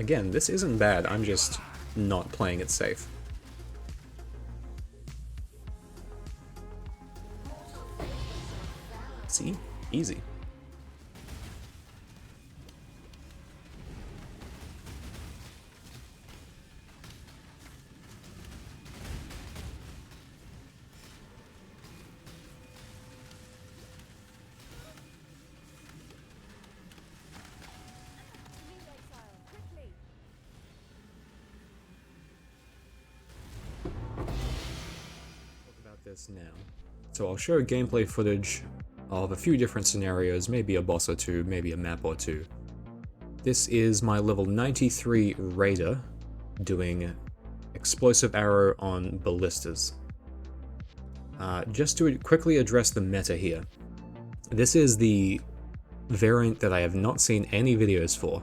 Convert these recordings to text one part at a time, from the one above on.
Again, this isn't bad, I'm just not playing it safe. See? Easy. This now. So I'll show gameplay footage of a few different scenarios, maybe a boss or two, maybe a map or two. This is my level 93 Raider doing Explosive Arrow on Ballistas. Just to quickly address the meta here, this is the variant that I have not seen any videos for.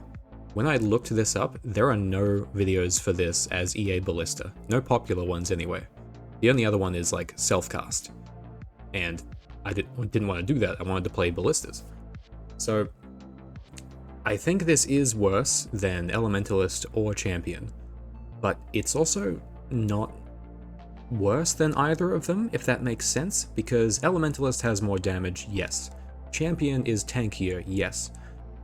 When I looked this up, there are no videos for this as EA Ballista. No popular ones anyway. The only other one is like Self-Cast, and I didn't want to do that. I wanted to play Ballistas. So I think this is worse than Elementalist or Champion, but it's also not worse than either of them, if that makes sense, because Elementalist has more damage, yes. Champion is tankier, yes.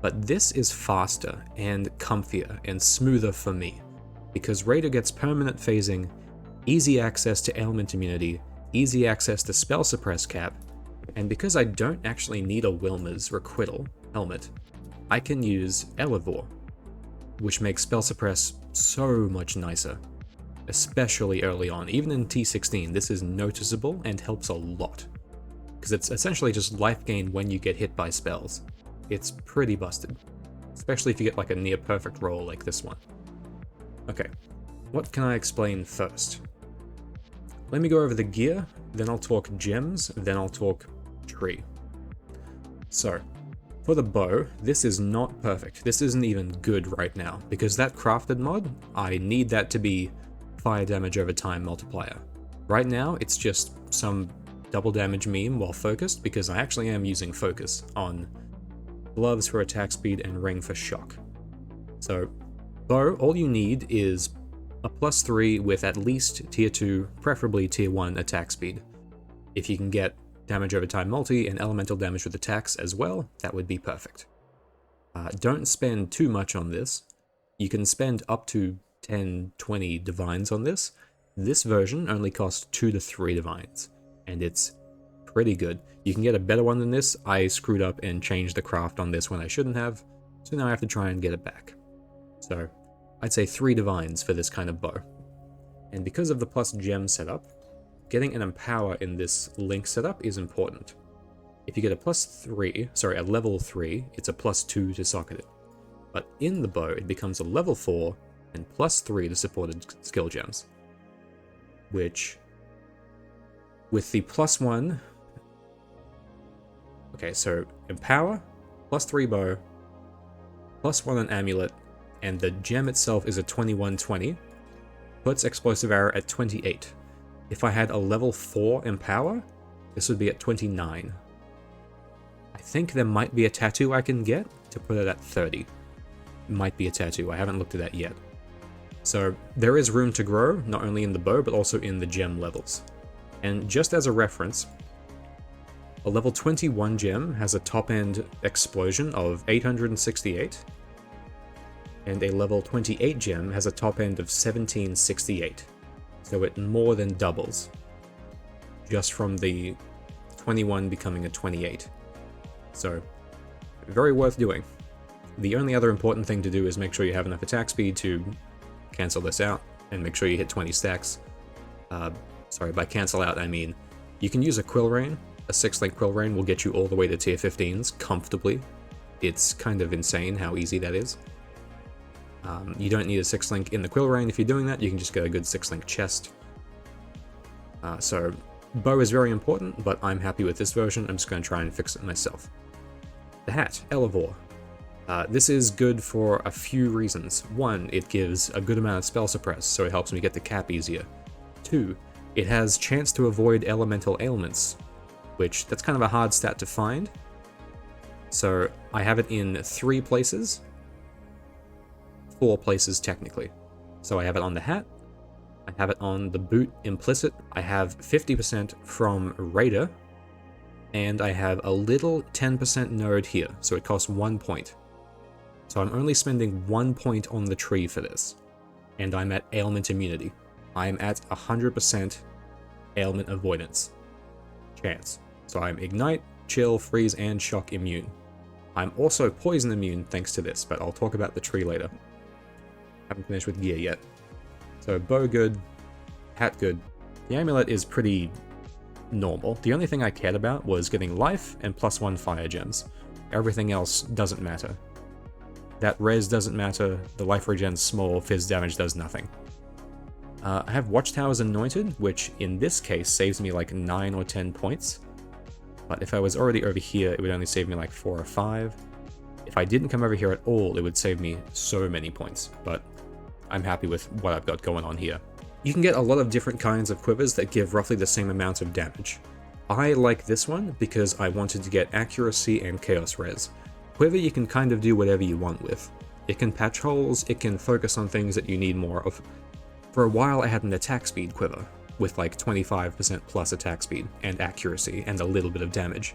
But this is faster and comfier and smoother for me, because Raider gets permanent phasing, easy access to ailment immunity, easy access to spell suppress cap, and because I don't actually need a Wilmer's Requital helmet, I can use Elevore, which makes spell suppress so much nicer, especially early on. Even in T16, this is noticeable and helps a lot, because it's essentially just life gain when you get hit by spells. It's pretty busted, especially if you get like a near perfect roll like this one. Okay, what can I explain first? Let me go over the gear, then I'll talk gems, then I'll talk tree. So, for the bow, this is not perfect. This isn't even good right now, because that crafted mod, I need that to be fire damage over time multiplier. Right now, it's just some double damage meme while focused, because I actually am using focus on gloves for attack speed and ring for shock. So, bow, all you need is a +3 with at least tier 2, preferably tier 1 attack speed. If you can get damage over time multi and elemental damage with attacks as well, that would be perfect. Don't spend too much on this. You can spend up to 10, 20 divines on this. This version only costs 2 to 3 divines, and it's pretty good. You can get a better one than this. I screwed up and changed the craft on this when I shouldn't have, so now I have to try and get it back. So I'd say 3 divines for this kind of bow. And because of the plus gem setup, getting an empower in this link setup is important. If you get a level 3, it's a +2 to socket it. But in the bow, it becomes a level 4 and +3 to supported skill gems. Which, with the +1, okay, so empower, +3 bow, +1 an amulet, and the gem itself is a 2120, puts explosive arrow at 28. If I had a level 4 empower, this would be at 29. I think there might be a tattoo I can get to put it at 30. Might be a tattoo, I haven't looked at that yet. So there is room to grow, not only in the bow, but also in the gem levels. And just as a reference, a level 21 gem has a top-end explosion of 868, and a level 28 gem has a top end of 1768. So it more than doubles, just from the 21 becoming a 28. So, very worth doing. The only other important thing to do is make sure you have enough attack speed to cancel this out, and make sure you hit 20 stacks. Sorry, by cancel out I mean, you can use a Quill Rain. A 6-link Quill Rain will get you all the way to tier 15s comfortably. It's kind of insane how easy that is. You don't need a 6-link in the Quill Rain if you're doing that, you can just get a good 6-link chest. So, bow is very important, but I'm happy with this version, I'm just going to try and fix it myself. The hat, Elevore. This is good for a few reasons. 1, it gives a good amount of spell suppress, so it helps me get the cap easier. 2, it has chance to avoid elemental ailments, which that's kind of a hard stat to find. So I have it in 3 places. 4 places technically. So I have it on the hat, I have it on the boot implicit, I have 50% from Raider, and I have a little 10% node here, so it costs 1 point. So I'm only spending 1 point on the tree for this, and I'm at ailment immunity. I'm at 100% ailment avoidance chance. So I'm ignite, chill, freeze, and shock immune. I'm also poison immune thanks to this, but I'll talk about the tree later. Haven't finished with gear yet. So bow good, hat good. The amulet is pretty normal. The only thing I cared about was getting life and +1 fire gems. Everything else doesn't matter. That res doesn't matter, the life regen's small, fizz damage does nothing. I have Watchtower's Anointed, which in this case saves me like 9 or 10 points. But if I was already over here, it would only save me like 4 or 5. If I didn't come over here at all, it would save me so many points, but I'm happy with what I've got going on here. You can get a lot of different kinds of quivers that give roughly the same amount of damage. I like this one because I wanted to get accuracy and chaos res. Quiver you can kind of do whatever you want with. It can patch holes, it can focus on things that you need more of. For a while I had an attack speed quiver, with like 25% plus attack speed, and accuracy, and a little bit of damage.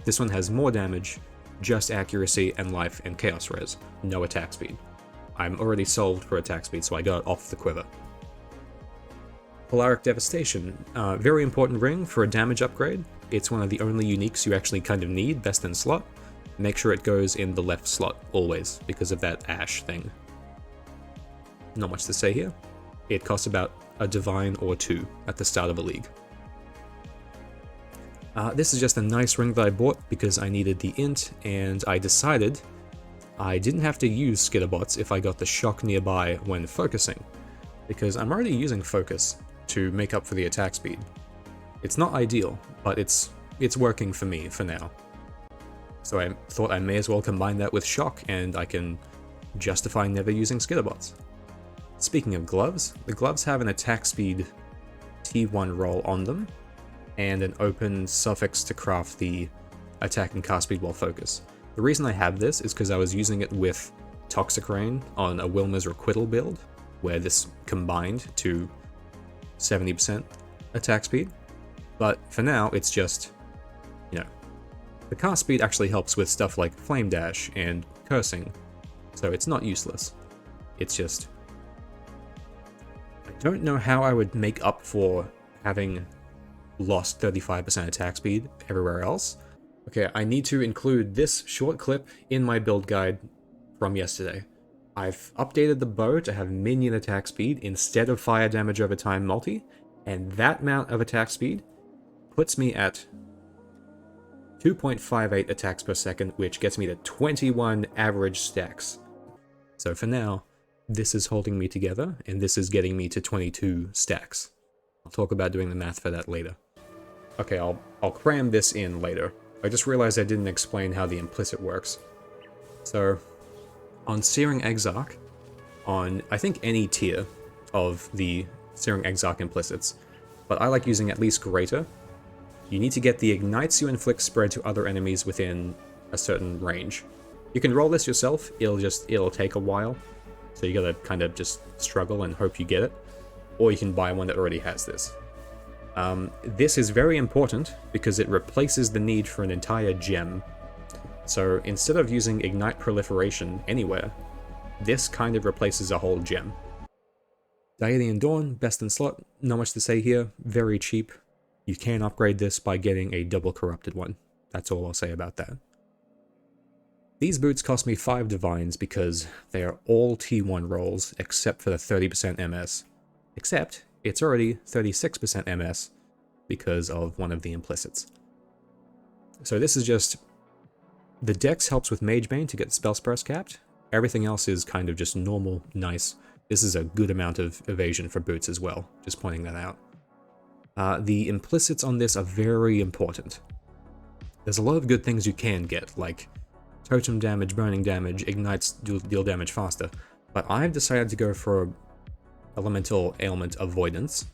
This one has more damage, just accuracy and life and chaos res, no attack speed. I'm already solved for attack speed, so I got it off the quiver. Polaric Devastation, very important ring for a damage upgrade. It's one of the only uniques you actually kind of need, best in slot. Make sure it goes in the left slot, always, because of that ash thing. Not much to say here. It costs about a divine or 2 at the start of a league. This is just a nice ring that I bought because I needed the int, and I decided I didn't have to use skitterbots if I got the shock nearby when focusing, because I'm already using focus to make up for the attack speed. It's not ideal, but it's working for me for now. So I thought I may as well combine that with shock, and I can justify never using skitterbots. Speaking of gloves, the gloves have an attack speed T1 roll on them, and an open suffix to craft the attack and cast speed while focus. The reason I have this is because I was using it with Toxic Rain on a Wilma's Requital build, where this combined to 70% attack speed, but for now it's just, you know, the cast speed actually helps with stuff like Flame Dash and Cursing, so it's not useless. It's just, I don't know how I would make up for having lost 35% attack speed everywhere else. Okay, I need to include this short clip in my build guide from yesterday. I've updated the bow to have minion attack speed instead of fire damage over time multi, and that amount of attack speed puts me at 2.58 attacks per second, which gets me to 21 average stacks. So for now, this is holding me together, and this is getting me to 22 stacks. I'll talk about doing the math for that later. Okay, I'll cram this in later. I just realized I didn't explain how the implicit works. So, on Searing Exarch, on I think any tier of the Searing Exarch implicits, but I like using at least Greater, you need to get the ignites you inflict spread to other enemies within a certain range. You can roll this yourself, it'll take a while, so you gotta kind of just struggle and hope you get it, or you can buy one that already has this. This is very important because it replaces the need for an entire gem. So instead of using Ignite Proliferation anywhere, this kind of replaces a whole gem. Daedalian Dawn, best in slot, not much to say here, very cheap. You can upgrade this by getting a double corrupted one. That's all I'll say about that. These boots cost me 5 divines because they are all T1 rolls except for the 30% MS. Except, it's already 36% MS because of one of the implicits. So this is just, the dex helps with Magebane to get spell sparse capped. Everything else is kind of just normal, nice. This is a good amount of evasion for boots as well, just pointing that out. The implicits on this are very important. There's a lot of good things you can get, like totem damage, burning damage, ignites deal damage faster, but I've decided to go for elemental ailment avoidance.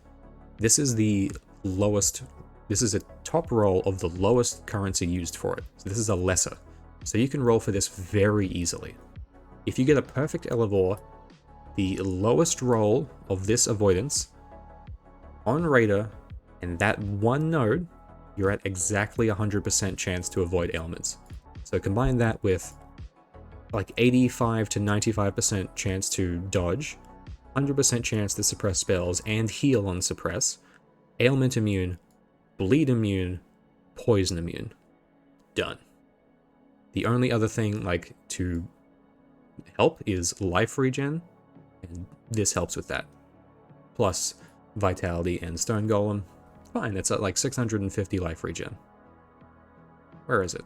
This is the lowest, this is a top roll of the lowest currency used for it. So this is a lesser. So you can roll for this very easily. If you get a perfect Elevore The lowest roll of this avoidance on Raider and that one node, you're at exactly 100% chance to avoid ailments. So combine that with like 85 to 95% chance to dodge, 100% chance to suppress spells and heal on suppress, ailment immune, bleed immune, poison immune. Done. The only other thing like to help is life regen, and this helps with that. Plus vitality and stone golem. Fine, it's at like 650 life regen. Where is it?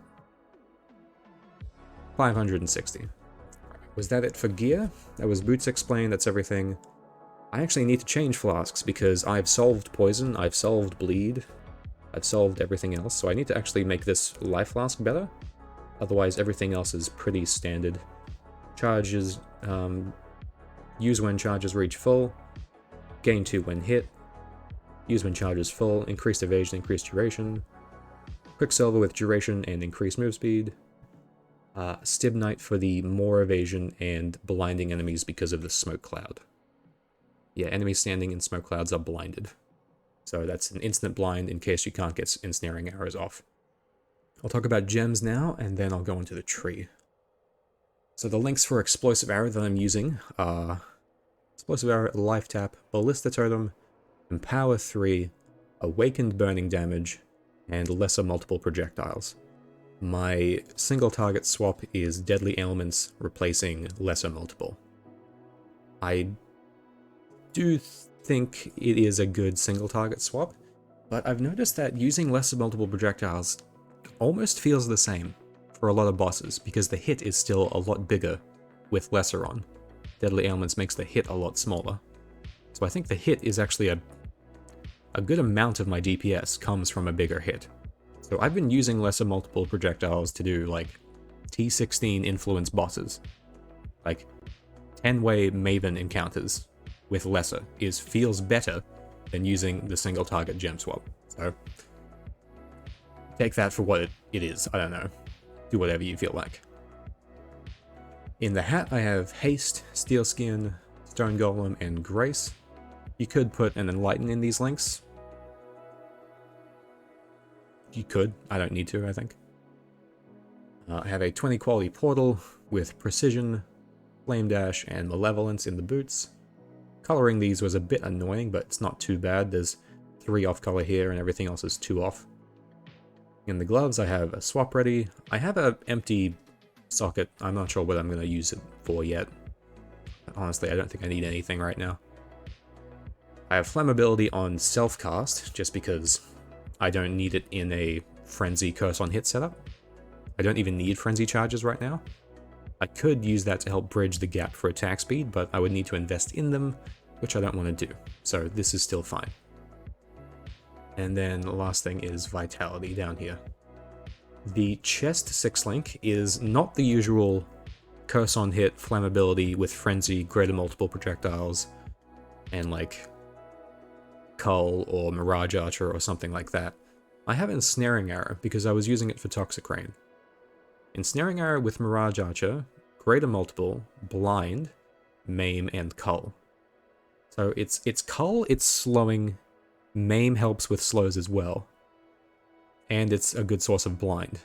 560. Was that it for gear? That was boots explained, that's everything. I actually need to change flasks because I've solved poison, I've solved bleed, I've solved everything else, so I need to actually make this life flask better. Otherwise everything else is pretty standard. Charges, use when charges reach full, gain 2 when hit, use when charges full, increased evasion, increased duration, Quicksilver with duration and increased move speed, Stibnite for the more evasion and blinding enemies because of the smoke cloud. Yeah, enemies standing in smoke clouds are blinded. So that's an instant blind in case you can't get ensnaring arrows off. I'll talk about gems now, and then I'll go into the tree. So the links for Explosive Arrow that I'm using are Explosive Arrow, Life Tap, Ballista Totem, Empower 3, Awakened Burning Damage, and Lesser Multiple Projectiles. My single target swap is Deadly Ailments replacing Lesser Multiple. I do think it is a good single target swap, but I've noticed that using Lesser Multiple Projectiles almost feels the same for a lot of bosses, because the hit is still a lot bigger with lesser on. Deadly Ailments makes the hit a lot smaller. So I think the hit is actually a good amount of my DPS comes from a bigger hit. So I've been using Lesser Multiple Projectiles to do like T16 influence bosses. Like 10-way Maven encounters with lesser feels better than using the single target gem swap. So take that for what it is, I don't know. Do whatever you feel like. In the hat I have Haste, Steel Skin, Stone Golem, and Grace. You could put an Enlighten in these links. You could, I don't need to, I think. I have a 20 quality portal with Precision, Flame Dash, and Malevolence in the boots. Coloring these was a bit annoying, but it's not too bad. There's 3 off color here and everything else is 2 off. In the gloves I have a swap ready. I have an empty socket. I'm not sure what I'm going to use it for yet. Honestly, I don't think I need anything right now. I have flammability on self-cast, just because I don't need it in a Frenzy Curse on Hit setup. I don't even need Frenzy charges right now. I could use that to help bridge the gap for attack speed, but I would need to invest in them, which I don't want to do. So this is still fine. And then the last thing is Vitality down here. The chest 6-link is not the usual Curse on Hit, Flammability with Frenzy, Greater Multiple Projectiles, and like Cull or Mirage Archer or something like that. I have Ensnaring Arrow because I was using it for Toxic Rain. Ensnaring Arrow with Mirage Archer, Greater Multiple, Blind, Maim, and Cull. So it's Cull, it's slowing, Maim helps with slows as well, and it's a good source of blind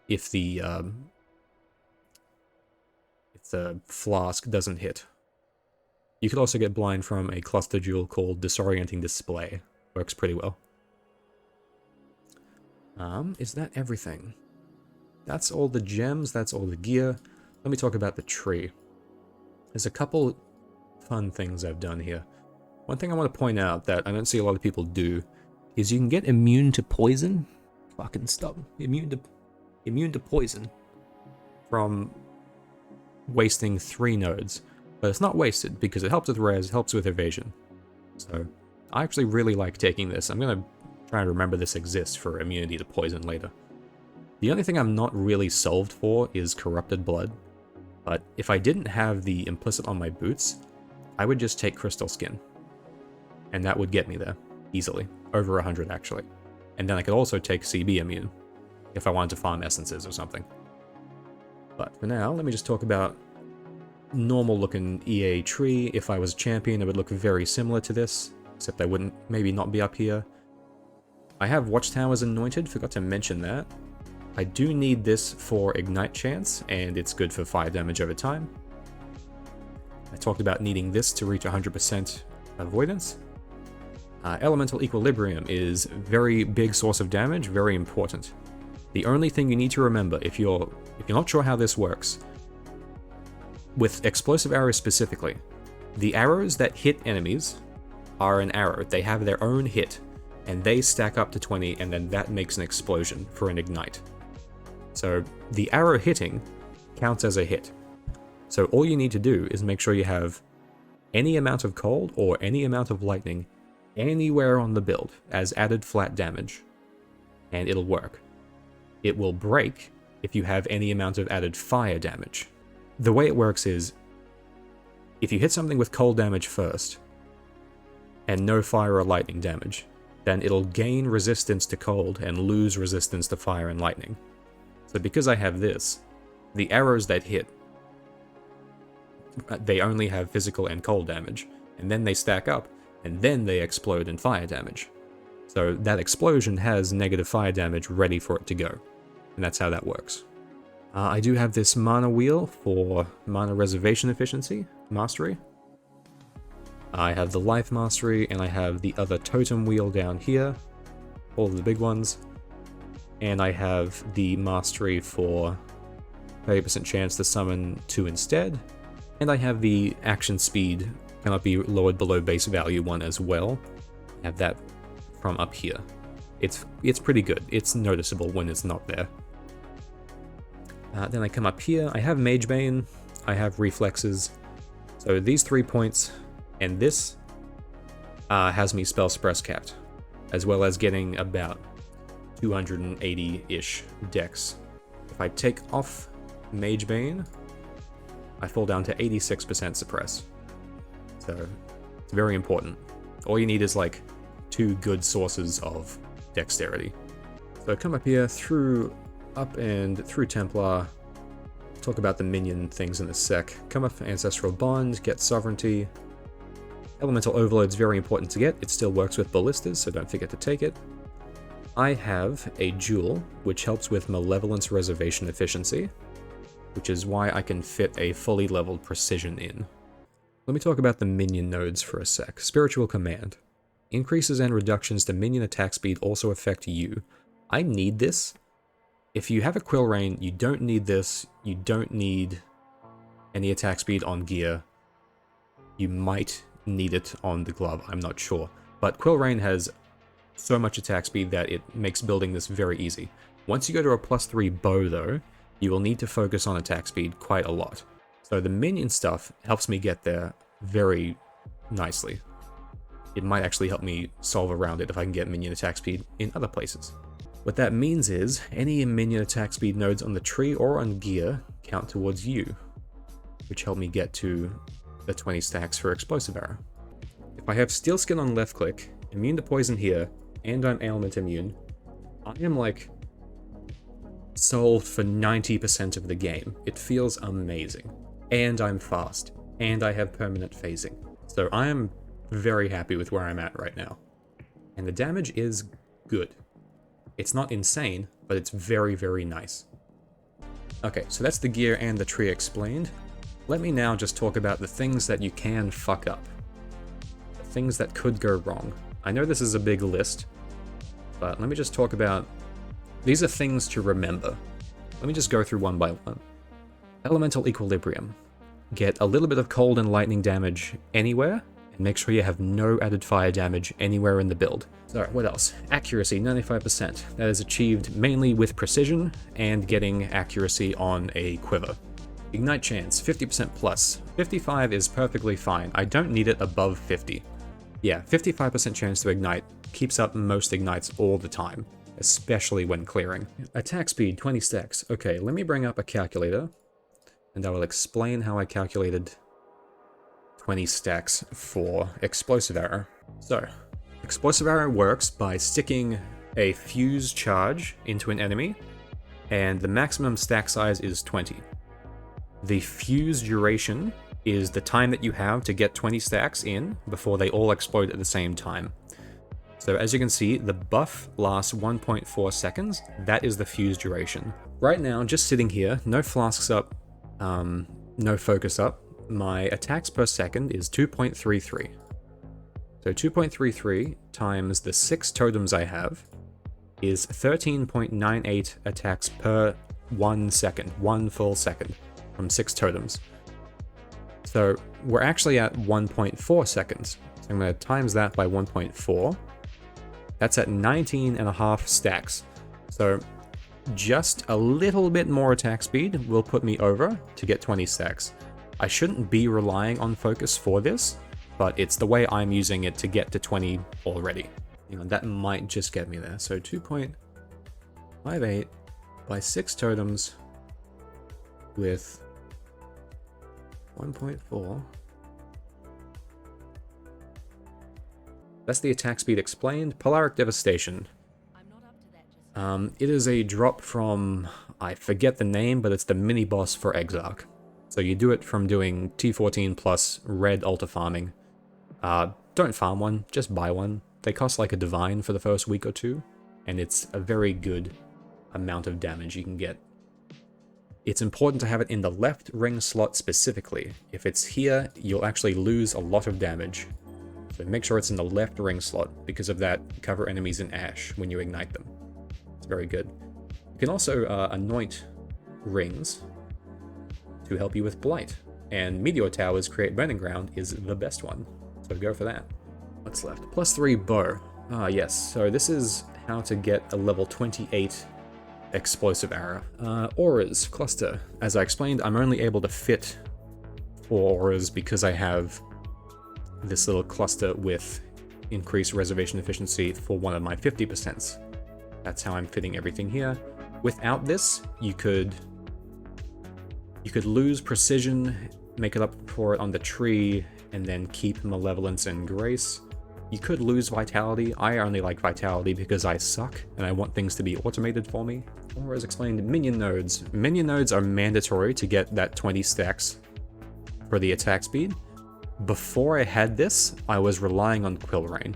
if the flask doesn't hit. You could also get blind from a cluster jewel called Disorienting Display. Works pretty well. Is that everything? That's all the gems, that's all the gear. Let me talk about the tree. There's a couple fun things I've done here. One thing I want to point out that I don't see a lot of people do is you can get immune to poison. Fucking stop. Immune to poison from wasting 3 nodes. But it's not wasted because it helps with res, helps with evasion. So I actually really like taking this. I'm going to try and remember this exists for immunity to poison later. The only thing I'm not really solved for is Corrupted Blood. But if I didn't have the implicit on my boots, I would just take Crystal Skin. And that would get me there, easily. Over 100 actually. And then I could also take CB immune, if I wanted to farm essences or something. But for now, let me just talk about normal looking EA tree. If I was champion, it would look very similar to this, except I wouldn't maybe not be up here. I have Watchtowers anointed, forgot to mention that. I do need this for Ignite chance, and it's good for fire damage over time. I talked about needing this to reach 100% avoidance. Elemental Equilibrium is very big source of damage, very important. The only thing you need to remember, if you're not sure how this works, with explosive arrows specifically, the arrows that hit enemies are an arrow. They have their own hit, and they stack up to 20, and then that makes an explosion for an ignite. So the arrow hitting counts as a hit. So all you need to do is make sure you have any amount of cold or any amount of lightning anywhere on the build as added flat damage, and it'll work. It will break if you have any amount of added fire damage. The way it works is, if you hit something with cold damage first, and no fire or lightning damage, then it'll gain resistance to cold and lose resistance to fire and lightning. So because I have this, the arrows that hit, they only have physical and cold damage, and then they stack up, and then they explode in fire damage. So that explosion has negative fire damage ready for it to go, and that's how that works. I do have this mana wheel for mana reservation efficiency, mastery. I have the life mastery, and I have the other totem wheel down here, all of the big ones. And I have the mastery for 30% chance to summon 2 instead. And I have the action speed cannot be lowered below base value 1 as well. I have that from up here. It's pretty good. It's noticeable when it's not there. Then I come up here. I have Magebane. I have Reflexes. So these 3 points and this has me spell suppress capped, as well as getting about 280-ish dex. If I take off Magebane, I fall down to 86% suppress. So it's very important. All you need is like 2 good sources of dexterity. So come up here, up and through Templar. Talk about the minion things in a sec. Come up for Ancestral Bond, get Sovereignty. Elemental Overload's very important to get. It still works with Ballistas, so don't forget to take it. I have a Jewel, which helps with Malevolence Reservation Efficiency, which is why I can fit a fully leveled Precision in. Let me talk about the minion nodes for a sec. Spiritual Command. Increases and reductions to minion attack speed also affect you. I need this. If you have a Quill Rain, you don't need this. You don't need any attack speed on gear. You might need it on the glove, I'm not sure. But Quill Rain has so much attack speed that it makes building this very easy. Once you go to a +3 bow though, you will need to focus on attack speed quite a lot. So the minion stuff helps me get there very nicely. It might actually help me solve around it if I can get minion attack speed in other places. What that means is, any minion attack speed nodes on the tree or on gear count towards you, which help me get to the 20 stacks for Explosive Arrow. If I have Steel Skin on left click, immune to poison here, and I'm ailment immune, I am like solved for 90% of the game. It feels amazing. And I'm fast, and I have permanent phasing. So I am very happy with where I'm at right now. And the damage is good. It's not insane, but it's very, very nice. Okay, so that's the gear and the tree explained. Let me now just talk about the things that you can fuck up. The things that could go wrong. I know this is a big list, but let me just talk about... These are things to remember. Let me just go through one by one. Elemental Equilibrium. Get a little bit of cold and lightning damage anywhere, and make sure you have no added fire damage anywhere in the build. So, what else? Accuracy, 95%. That is achieved mainly with precision and getting accuracy on a quiver. Ignite chance, 50% plus. 55 is perfectly fine. I don't need it above 50. Yeah, 55% chance to ignite keeps up most ignites all the time, especially when clearing. Attack speed, 20 stacks. Okay, let me bring up a calculator, and I will explain how I calculated 20 stacks for Explosive Arrow. So, Explosive Arrow works by sticking a fuse charge into an enemy, and the maximum stack size is 20. The fuse duration is the time that you have to get 20 stacks in before they all explode at the same time. So as you can see, the buff lasts 1.4 seconds. That is the fuse duration. Right now, just sitting here, no flasks up, no focus up, my attacks per second is 2.33. So 2.33 times the 6 totems I have is 13.98 attacks per 1 second, 1 full second from 6 totems. So we're actually at 1.4 seconds. So I'm going to times that by 1.4. That's at 19.5 stacks. So just a little bit more attack speed will put me over to get 20 stacks. I shouldn't be relying on focus for this, but it's the way I'm using it to get to 20 already. You know, that might just get me there. So 2.58 by 6 totems with 1.4. That's the attack speed explained. Polaric Devastation. It is a drop from, I forget the name, but it's the mini boss for Exarch. So you do it from doing T14 plus red altar farming. Don't farm one, just buy one. They cost like a divine for the first week or two, and it's a very good amount of damage you can get. It's important to have it in the left ring slot specifically. If it's here, you'll actually lose a lot of damage. So make sure it's in the left ring slot. Because of that, cover enemies in ash when you ignite them. It's very good. You can also anoint rings to help you with Blight. And Meteor Towers create Burning Ground is the best one. So go for that. What's left? +3 bow. Ah, yes. So this is how to get a level 28 explosive arrow. Auras cluster. As I explained, I'm only able to fit 4 auras because I have this little cluster with increased reservation efficiency for one of my 50%. That's how I'm fitting everything here. Without this, you could lose precision, make it up for it on the tree, and then keep malevolence and grace. You could lose vitality. I only like vitality because I suck and I want things to be automated for me. Or as explained, minion nodes. Minion nodes are mandatory to get that 20 stacks for the attack speed. Before I had this, I was relying on Quill Rain.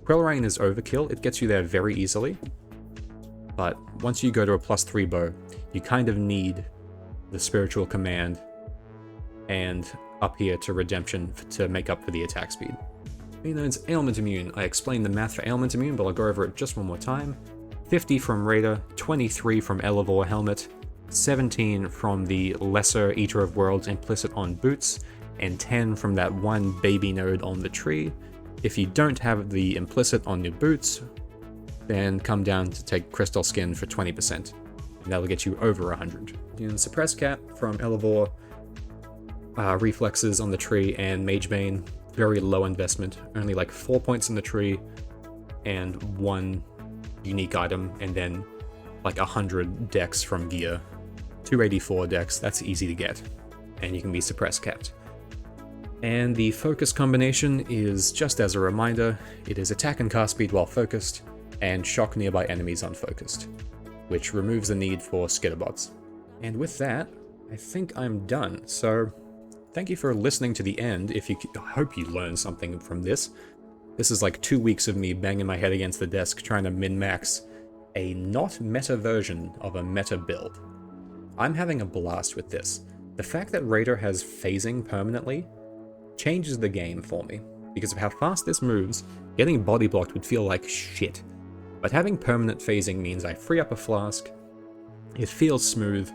Quill Rain is overkill. It gets you there very easily. But once you go to a +3 bow, you kind of need the Spiritual Command and up here to Redemption to make up for the attack speed. Nodes Ailment Immune. I explained the math for Ailment Immune, but I'll go over it just one more time. 50 from Raider, 23 from Elevor Helmet, 17 from the Lesser Eater of Worlds implicit on boots, and 10 from that one baby node on the tree. If you don't have the implicit on your boots, then come down to take Crystal Skin for 20%, and that'll get you over 100. And Suppress Cap from Elevor, Reflexes on the tree, and Magebane. Very low investment, only like 4 points in the tree, and 1 unique item, and then like 100 dex from gear. 284 dex, that's easy to get, and you can be suppress capped. And the focus combination is, just as a reminder, it is attack and cast speed while focused, and shock nearby enemies unfocused, which removes the need for skitterbots. And with that, I think I'm done, so thank you for listening to the end. I hope you learned something from this. This is like 2 weeks of me banging my head against the desk trying to min-max a not meta version of a meta build. I'm having a blast with this. The fact that Raider has phasing permanently changes the game for me. Because of how fast this moves, getting body blocked would feel like shit. But having permanent phasing means I free up a flask, it feels smooth,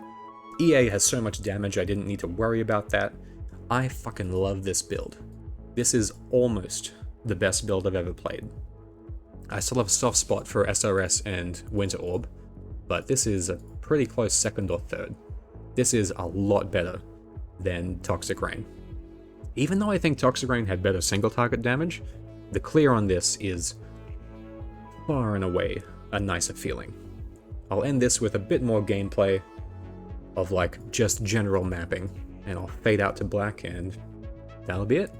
EA has so much damage I didn't need to worry about that. I fucking love this build. This is almost the best build I've ever played. I still have a soft spot for SRS and Winter Orb, but this is a pretty close second or third. This is a lot better than Toxic Rain. Even though I think Toxic Rain had better single target damage, the clear on this is far and away a nicer feeling. I'll end this with a bit more gameplay of like just general mapping, and I'll fade out to black and that'll be it.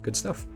Good stuff.